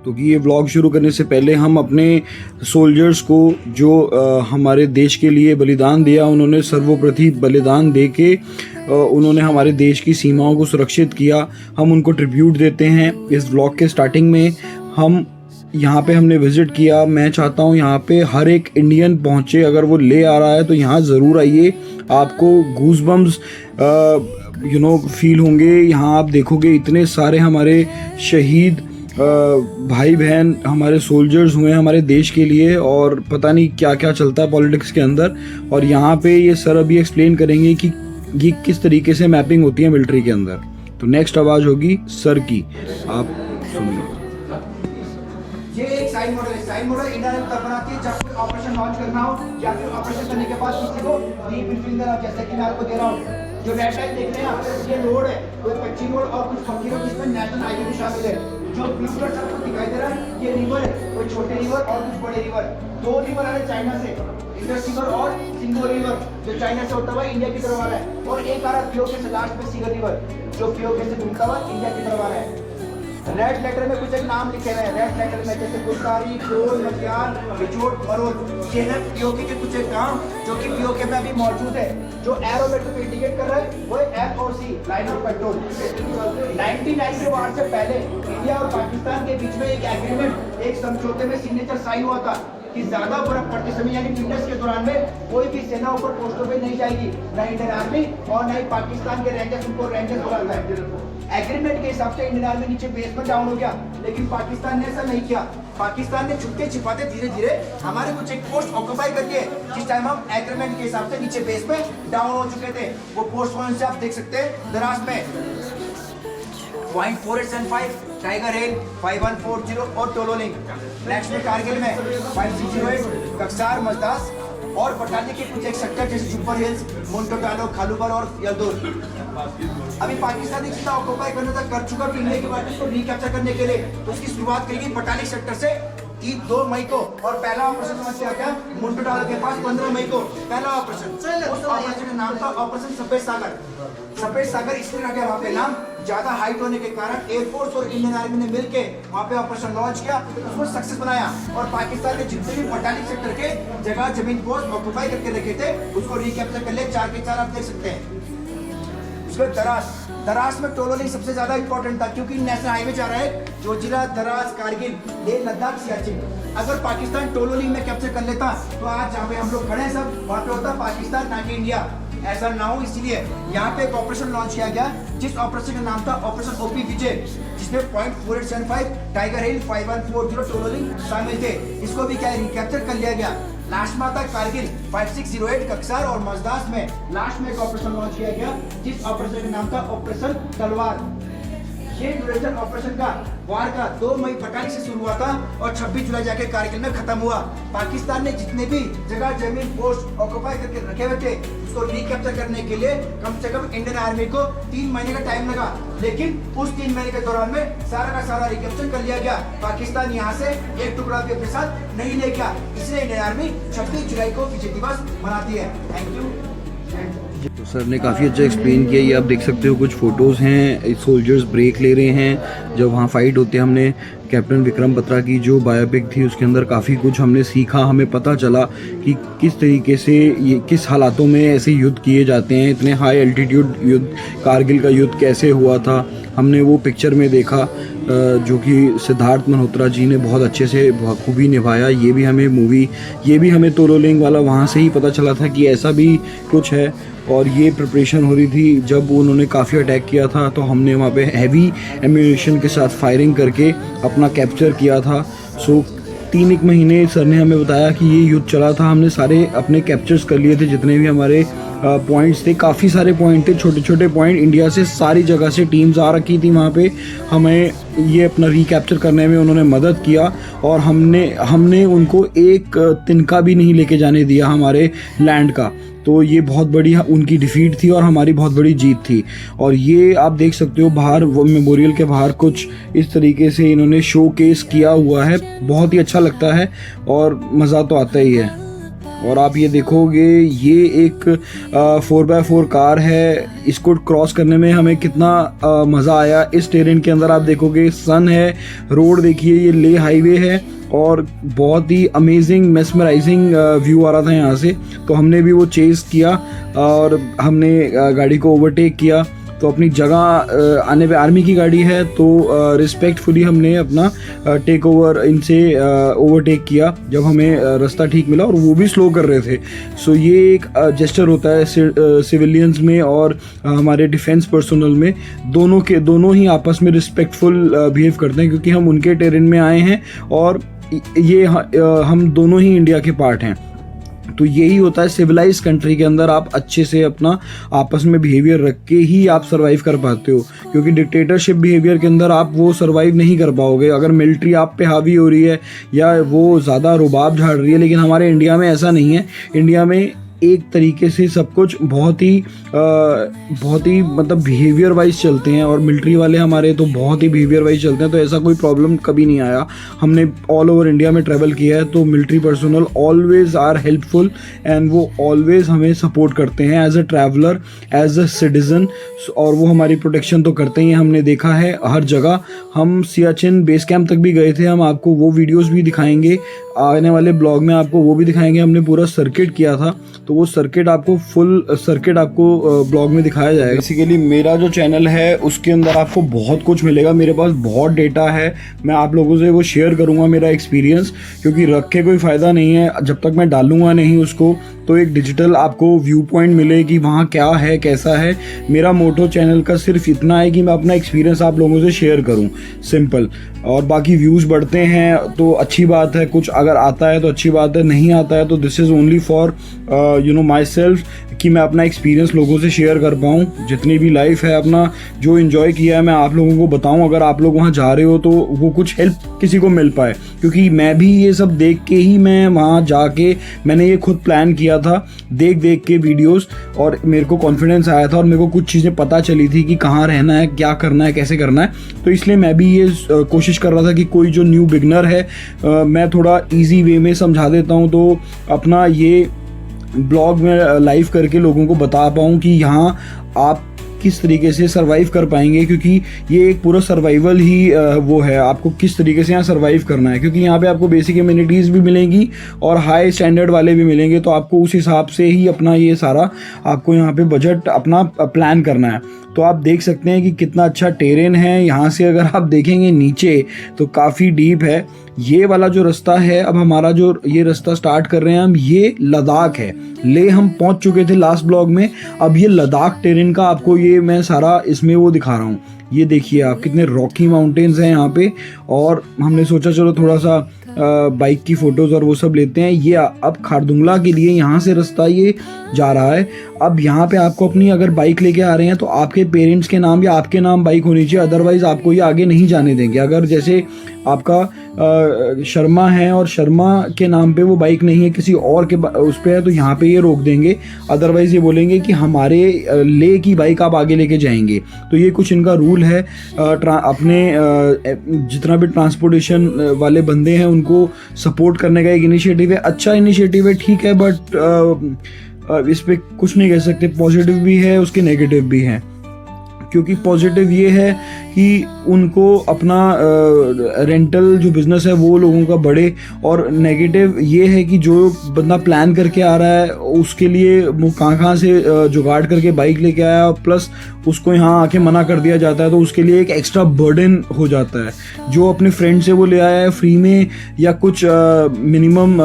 तो कि ये व्लॉग शुरू करने से पहले हम अपने सोल्जर्स को जो हमारे देश के लिए बलिदान दिया, उन्होंने सर्वप्रति बलिदान दे के उन्होंने हमारे देश की सीमाओं को सुरक्षित किया, हम उनको ट्रिब्यूट देते हैं। इस व्लॉग के स्टार्टिंग में हम यहाँ पे हमने विज़िट किया। मैं चाहता हूँ यहाँ पे हर एक इंडियन पहुँचे, अगर वो ले आ रहा है तो यहाँ ज़रूर आइए, आपको गूज़बम्स फील होंगे। यहाँ आप देखोगे इतने सारे हमारे शहीद भाई बहन, हमारे सोल्जर्स हुए हमारे देश के लिए, और पता नहीं क्या क्या चलता है पॉलिटिक्स के अंदर। और यहाँ पे ये सर अभी एक्सप्लेन करेंगे कि ये किस तरीके से मैपिंग होती है मिलिट्री के अंदर। तो नेक्स्ट आवाज़ होगी सर की, आप सुनिए। ये एक साइड मॉडल है। साइड मॉडल इंडिया में तब बनाती है जब कोई ऑपरेशन लॉन्च करना हो या फिर ऑपरेशन करने के बाद किसी को डीप ब्रीथिंग देना, जैसे कि मैं आपको दे रहा हूँ। जो रेड लाइन देख रहे हैं आप, ये रोड है, कोई कच्ची रोड और कुछ पक्की रोड, जिसमें नेशनल हाईवे भी शामिल है। जो ब्लू कलर आपको दिखाई दे रहा है, ये रिवर है, कोई छोटे रिवर और कुछ बड़े रिवर। दो रिवर आ रहे चाइना से, इंडस रिवर और सिंगो रिवर, जो चाइना से होता हुआ इंडिया की तरफ आ रहा है। और एक आ रहा पीओके से लास्ट में सीगर रिवर, जो पीओके से घूमता हुआ इंडिया की तरफ आ रहा है। रेड लेटर में कुछ एक नाम लिखे हुए हैं, रेड लेटर में, जैसे गुलकारी, गोल, मटियार, बिचोट, मरोल। ये है पीओके के कुछ एक काम जो कि पीओके में अभी मौजूद है। जो एरो मेट्रो को इंडिकेट कर रहा है वो है एफ और सी, लाइन ऑफ कंट्रोल। 1990 के वार से पहले इंडिया और पाकिस्तान के बीच में एक एग्रीमेंट, एक समझौते में सिग्नेचर साइन हुआ था कि ज्यादा बर्फ पड़ते समय यानी विंटर्स के दौरान में कोई भी सेना ऊपर पोस्टों पे नहीं जाएगी, ना इंडियन आर्मी और ना ही पाकिस्तान के रेंजर्स, उनको रेंजर्स बुलाता है। एग्रीमेंट के हिसाब से इंडियन आर्मी नीचे बेस में डाउन हो गया, लेकिन पाकिस्तान ने ऐसा नहीं किया। पाकिस्तान ने छुपके छिपाते धीरे धीरे हमारे कुछ एक पोस्ट ऑक्यूपाई करके, जिस टाइम हम एग्रीमेंट के हिसाब से नीचे बेस में डाउन हो चुके थे, वो पोस्ट कौन से आप देख सकते हैं द्रास में 4875, टाइगर हिल 5140 और टोलोलिंग। नेक्स्ट में कारगिल में 5608, कक्सार, मजदास और बटालियन के कुछ एक सेक्टर जैसे सुपर हिल्स, मोन्टोटालो, खालूबर और यल्दुर। अभी पाकिस्तान एक ऑक्यूपाई करने तक कर चुका, इंडिया की बात को रिकैप्चर करने के लिए तो उसकी शुरुआत करेगी बटालियन सेक्टर से 2 मई को, और पहला ऑपरेशन समझ के आ गया मोन्टोटालो के पास 15 मई को पहला ऑपरेशन। उस ऑपरेशन का नाम था ऑपरेशन सफेद सागर। सफेद सागर इसलिए रखा वहाँ पे नाम, ज्यादा हाइट होने के कारण एयरफोर्स और इंडियन आर्मी ने मिलके वहाँ पे ऑपरेशन लॉन्च किया, उसको सक्सेस बनाया। और पाकिस्तान ने जितने भी बटालियन सेक्टर के जगह जमीन पोस्ट ऑक्यूपाई करके रखे थे उसको रिकैप्चर कर लिया। 4 के 4 आप देख सकते हैं। उसके दरास में टोलोलिंग सबसे ज्यादा इंपॉर्टेंट था, क्योंकि नेशनल हाईवे जा रहा है, जोजिला, दरास, कारगिल, लेह लद्दाख, सियाचिन। अगर पाकिस्तान टोलोलिंग में कैप्चर कर लेता तो आज जहाँ पे हम लोग खड़े हैं सब, वहाँ पे होता पाकिस्तान ना कि इंडिया। ऐसा ना हो इसलिए यहाँ पे एक ऑपरेशन लॉन्च किया गया, जिस ऑपरेशन का नाम था ऑपरेशन ओपी विजय, जिसमें 4875, टाइगर हिल 5140, टोलोलिंग शामिल थे। इसको भी क्या रिकैप्चर कर लिया गया। लास्ट में आता कारगिल 5608, कक्सार और मजदास में लास्ट में एक ऑपरेशन लॉन्च किया गया, जिस ऑपरेशन का नाम था ऑपरेशन तलवार। ये ड्यूरेशन ऑपरेशन का वार का 2 मई बटालियन से शुरू हुआ था और 26 जुलाई जाके कारगिल में खत्म हुआ। पाकिस्तान ने जितने भी जगह जमीन पोस्ट ऑक्यूपाई करके रखे हुए थे उसको रिकैप्चर करने के लिए कम से कम इंडियन आर्मी को 3 महीने का टाइम लगा, लेकिन उस 3 महीने के दौरान में सारा का सारा रिकैप्चर कर लिया गया। पाकिस्तान यहाँ से एक टुकड़ा भी अपने साथ नहीं ले गया, इसलिए इंडियन आर्मी 26 जुलाई को विजय दिवस मनाती है। Thank you. तो सर ने काफ़ी अच्छा एक्सप्लेन किया। ये आप देख सकते हो कुछ फ़ोटोज़ हैं, सोल्जर्स ब्रेक ले रहे हैं जब वहाँ फाइट होते हैं। हमने कैप्टन विक्रम बत्रा की जो बायोपिक थी उसके अंदर काफ़ी कुछ हमने सीखा, हमें पता चला कि किस तरीके से ये किस हालातों में ऐसे युद्ध किए जाते हैं। इतने हाई एल्टीट्यूड युद्ध, कारगिल का युद्ध कैसे हुआ था, हमने वो पिक्चर में देखा, जो कि सिद्धार्थ मल्होत्रा जी ने बहुत अच्छे से बखूबी निभाया। ये भी हमें टोलोलिंग वाला वहाँ से ही पता चला था कि ऐसा भी कुछ है। और ये प्रिपरेशन हो रही थी जब उन्होंने काफ़ी अटैक किया था, तो हमने वहाँ पे हैवी एम्यूनिशन के साथ फायरिंग करके अपना कैप्चर किया था। 3 महीने सर ने हमें बताया कि ये युद्ध चला था। हमने सारे अपने कैप्चर्स कर लिए थे, जितने भी हमारे पॉइंट्स थे, काफ़ी सारे पॉइंट थे, छोटे छोटे पॉइंट। इंडिया से सारी जगह से टीम्स आ रखी थी वहाँ पे, हमें ये अपना रिकैप्चर करने में उन्होंने मदद किया। और हमने उनको एक तिनका भी नहीं लेके जाने दिया हमारे लैंड का। तो ये बहुत बड़ी उनकी डिफीट थी और हमारी बहुत बड़ी जीत थी। और ये आप देख सकते हो बाहर वो मेमोरियल के बाहर कुछ इस तरीके से इन्होंने शो केस किया हुआ है, बहुत ही अच्छा लगता है और मज़ा तो आता ही है। और आप ये देखोगे ये एक 4x4 कार है, इसको क्रॉस करने में हमें कितना मज़ा आया। इस टेरेन के अंदर आप देखोगे सन है, रोड देखिए ये ले हाईवे है और बहुत ही अमेजिंग मेस्मराइजिंग व्यू आ रहा था यहाँ से। तो हमने भी वो चेज़ किया और हमने गाड़ी को ओवरटेक किया। तो अपनी जगह आने पे आर्मी की गाड़ी है तो रिस्पेक्टफुली हमने अपना टेक ओवर इनसे ओवरटेक किया जब हमें रास्ता ठीक मिला, और वो भी स्लो कर रहे थे। सो ये एक जेस्चर होता है सिविलियंस में और हमारे डिफेंस पर्सनल में, दोनों ही आपस में रिस्पेक्टफुल बिहेव करते हैं, क्योंकि हम उनके टेरेन में आए हैं और ये हम दोनों ही इंडिया के पार्ट हैं। तो यही होता है सिविलाइज कंट्री के अंदर, आप अच्छे से अपना आपस में बिहेवियर रख के ही आप सर्वाइव कर पाते हो, क्योंकि डिक्टेटरशिप बिहेवियर के अंदर आप वो सर्वाइव नहीं कर पाओगे अगर मिलिट्री आप पे हावी हो रही है या वो ज़्यादा रुबाब झाड़ रही है। लेकिन हमारे इंडिया में ऐसा नहीं है। इंडिया में एक तरीके से सब कुछ बहुत ही मतलब बिहेवियर वाइज चलते हैं, और मिलिट्री वाले हमारे तो बहुत ही बिहेवियर वाइज चलते हैं। तो ऐसा कोई प्रॉब्लम कभी नहीं आया। हमने ऑल ओवर इंडिया में ट्रैवल किया है, तो military personnel always are helpful and वो ऑलवेज हमें सपोर्ट करते हैं as a traveller, as a citizen, और वो हमारी प्रोटेक्शन तो करते ही हैं। हमने देखा है हर जगह। हम सियाचिन बेस कैंप तक भी गए थे, हम आपको वो वीडियोज़ भी दिखाएंगे आने वाले ब्लॉग में, आपको वो भी दिखाएंगे। हमने पूरा सर्किट किया था, तो वो सर्किट आपको फुल सर्किट आपको ब्लॉग में दिखाया जाएगा। बेसिकली मेरा जो चैनल है उसके अंदर आपको बहुत कुछ मिलेगा। मेरे पास बहुत डेटा है, मैं आप लोगों से वो शेयर करूंगा मेरा एक्सपीरियंस, क्योंकि रख के कोई फ़ायदा नहीं है जब तक मैं डालूंगा नहीं उसको। तो एक डिजिटल आपको व्यू पॉइंट मिले कि वहाँ क्या है कैसा है। मेरा मोटो चैनल का सिर्फ इतना है कि मैं अपना एक्सपीरियंस आप लोगों से शेयर करूँ, सिंपल। और बाकी व्यूज़ बढ़ते हैं तो अच्छी बात है, कुछ अगर आता है तो अच्छी बात है, नहीं आता है तो this is only for my self, कि मैं अपना एक्सपीरियंस लोगों से शेयर कर पाऊँ। जितनी भी लाइफ है अपना जो इन्जॉय किया है मैं आप लोगों को बताऊँ। अगर आप लोग वहाँ जा रहे हो तो वो कुछ हेल्प किसी को मिल पाए, क्योंकि मैं भी ये सब देख के ही मैं वहाँ जाके मैंने ये खुद प्लान किया था, देख के वीडियोस, और मेरे को कॉन्फिडेंस आया था और मेरे को कुछ चीज़ें पता चली थी कि कहाँ रहना है, क्या करना है, कैसे करना है। तो इसलिए मैं भी ये कोशिश कर रहा था कि कोई जो न्यू बिगनर है मैं थोड़ा ईजी वे में समझा देता हूँ, तो अपना ये ब्लॉग में लाइव करके लोगों को बता पाऊँ कि यहाँ आप किस तरीके से सर्वाइव कर पाएंगे, क्योंकि ये एक पूरा सर्वाइवल ही वो है, आपको किस तरीके से यहाँ सर्वाइव करना है। क्योंकि यहाँ पे आपको बेसिक इम्यूनिटीज़ भी मिलेंगी और हाई स्टैंडर्ड वाले भी मिलेंगे, तो आपको उस हिसाब से ही अपना ये सारा आपको यहाँ पे बजट अपना प्लान करना है। तो आप देख सकते हैं कि कितना अच्छा टेरेन है। यहाँ से अगर आप देखेंगे नीचे तो काफ़ी डीप है। ये वाला जो रास्ता है, अब हमारा जो ये रास्ता स्टार्ट कर रहे हैं हम, ये लद्दाख है। ले हम पहुँच चुके थे लास्ट ब्लॉग में, अब ये लद्दाख टेरेन का आपको ये मैं सारा इसमें वो दिखा रहा हूँ। ये देखिए आप कितने रॉकी माउंटेन्स हैं यहाँ पे, और हमने सोचा चलो थोड़ा सा बाइक की फ़ोटोज़ और वो सब लेते हैं। ये अब खारदुंगला के लिए यहाँ से रास्ता ये जा रहा है। अब यहाँ पे आपको अपनी अगर बाइक लेके आ रहे हैं तो आपके पेरेंट्स के नाम या आपके नाम बाइक होनी चाहिए, अदरवाइज़ आपको ये आगे नहीं जाने देंगे। अगर जैसे आपका शर्मा है और शर्मा के नाम पे वो बाइक नहीं है, किसी और के उस पे है, तो यहाँ पे ये रोक देंगे। अदरवाइज़ ये बोलेंगे कि हमारे ले की बाइक आप आगे लेके जाएंगे। तो ये कुछ इनका रूल है। अपने जितना भी ट्रांसपोर्टेशन वाले बंदे हैं उनको सपोर्ट करने का एक इनिशिएटिव है, अच्छा इनिशिएटिव है, ठीक है, बट इस पर कुछ नहीं कह सकते। पॉजिटिव भी है, उसके नेगेटिव भी हैं। क्योंकि पॉजिटिव ये है कि उनको अपना रेंटल जो बिज़नेस है वो लोगों का बढ़े, और नेगेटिव ये है कि जो बंदा प्लान करके आ रहा है उसके लिए वो कहाँ से जुगाड़ करके बाइक लेके आया, प्लस उसको यहाँ आके मना कर दिया जाता है, तो उसके लिए एक एक्स्ट्रा बर्डन हो जाता है। जो अपने फ्रेंड से वो ले आया है फ्री में या कुछ मिनिमम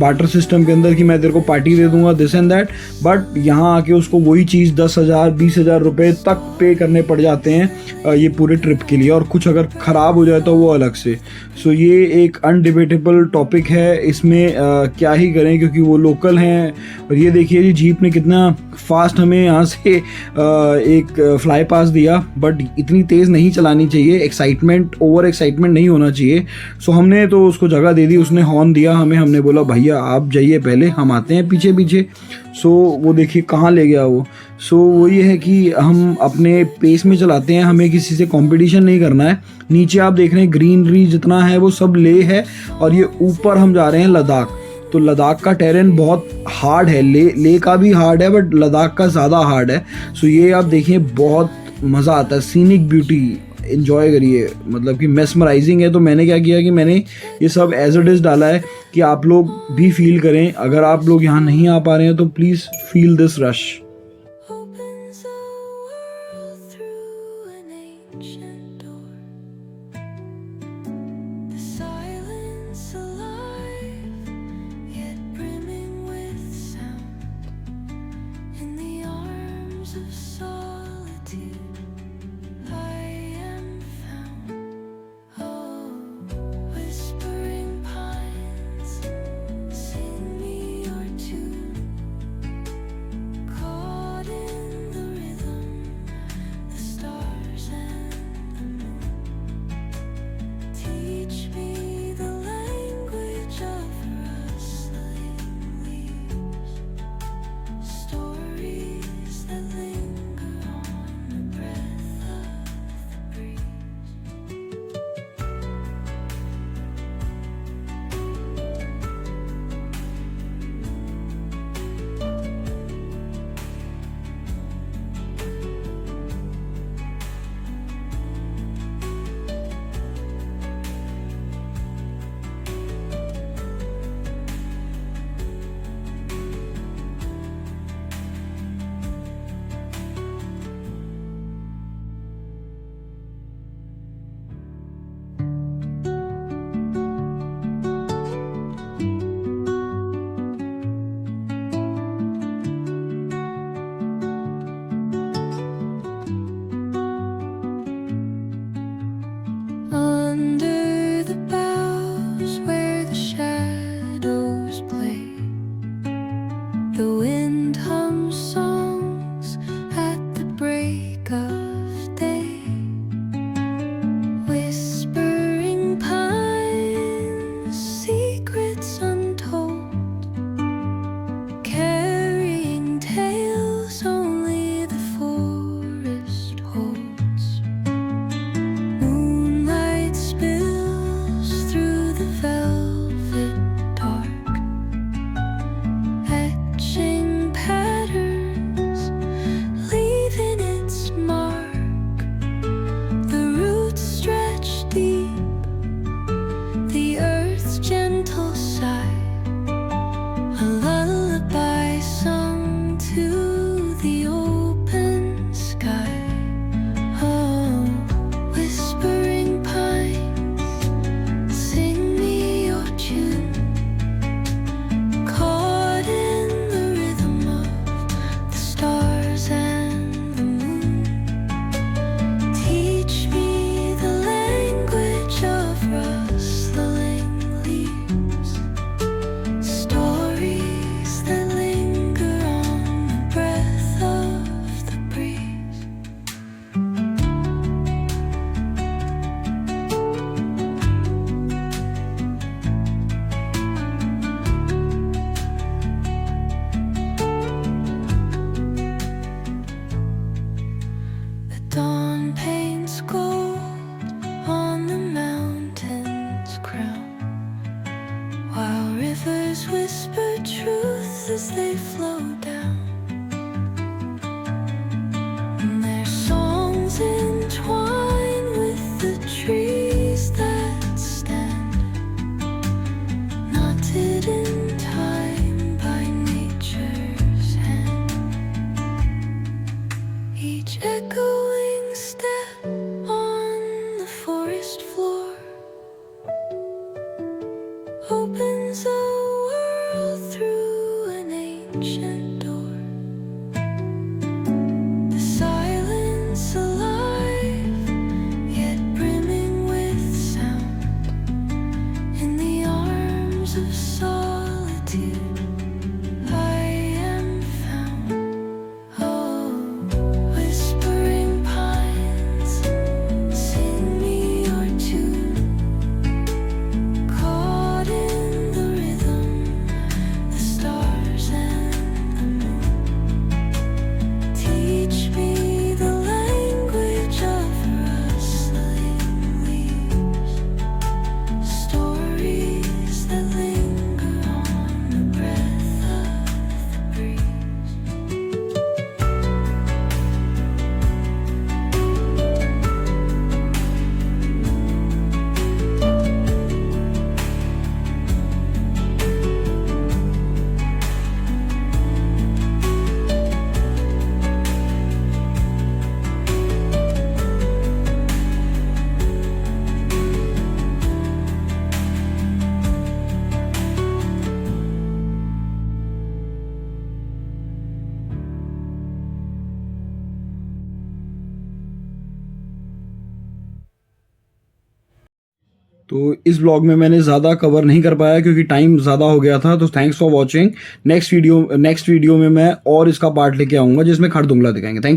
बार्टर सिस्टम के अंदर कि मैं तेरे को पार्टी दे दूंगा, दिस एंड दैट, बट यहाँ आके उसको वही चीज़ 10,000 20,000 रुपये तक पे करने पड़ जाते हैं ये पूरे ट्रिप के लिए, और कुछ अगर ख़राब हो जाए तो वो अलग से। सो ये एक अनडिबेटेबल टॉपिक है, इसमें क्या ही करें क्योंकि वो लोकल हैं। और ये देखिए जी जीप ने कितना फास्ट हमें यहाँ से एक फ्लाई पास दिया, बट इतनी तेज़ नहीं चलानी चाहिए, ओवर एक्साइटमेंट नहीं होना चाहिए। सो हमने तो उसको जगह दे दी, उसने हॉर्न दिया हमें, हमने बोला भैया आप जाइए पहले, हम आते हैं पीछे पीछे। सो वो देखिए कहाँ ले गया वो। सो वो ये है कि हम अपने पेस में चलाते हैं, हमें किसी से कंपटीशन नहीं करना है। नीचे आप देख रहे हैं ग्रीनरी जितना है वो सब ले है, और ये ऊपर हम जा रहे हैं लद्दाख। तो लद्दाख का टेरेन बहुत हार्ड है, ले का भी हार्ड है बट लद्दाख का ज़्यादा हार्ड है। सो ये आप देखिए बहुत मज़ा आता है, सीनिक ब्यूटी इन्जॉय करिए, मतलब कि मेस्मराइजिंग है। तो मैंने क्या किया कि मैंने ये सब एज इट इज़ डाला है कि आप लोग भी फील करें। अगर आप लोग यहाँ नहीं आ पा रहे हैं तो please feel this rush. Opens a world through an ancient door. The silence alive, yet brimming with sound. In the arms of solitude, I am found. Oh, whispering pines, sing me your tune. Call तो इस blog में मैंने ज़्यादा cover नहीं कर पाया क्योंकि time ज़्यादा हो गया था। तो thanks for watching. Next video में मैं और इसका पार्ट लेके आऊँगा जिसमें खरदुंगला दिखाएंगे। थैंक